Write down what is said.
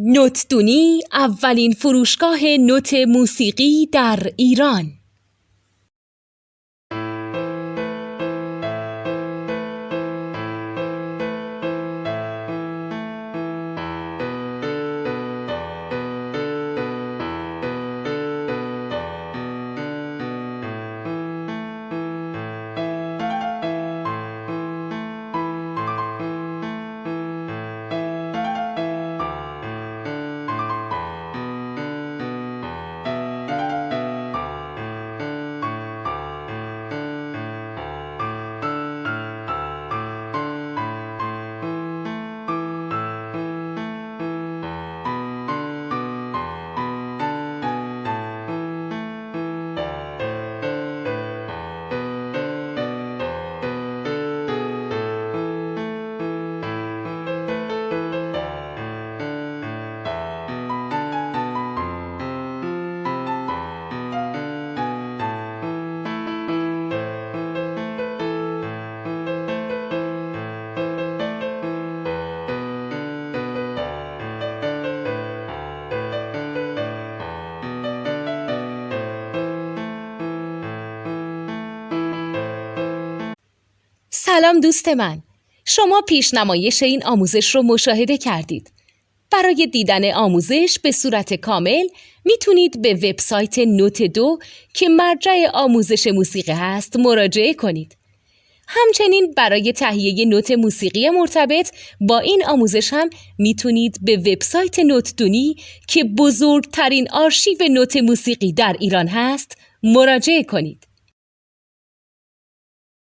نوتدونی اولین فروشگاه نوت موسیقی در ایران. سلام دوست من، شما پیشنمایش این آموزش رو مشاهده کردید. برای دیدن آموزش به صورت کامل میتونید به وبسایت نوت2 که مرجع آموزش موسیقی هست مراجعه کنید. همچنین برای تهیه نوت موسیقی مرتبط با این آموزش هم میتونید به وبسایت نوتدونی که بزرگترین آرشیو نوت موسیقی در ایران هست مراجعه کنید.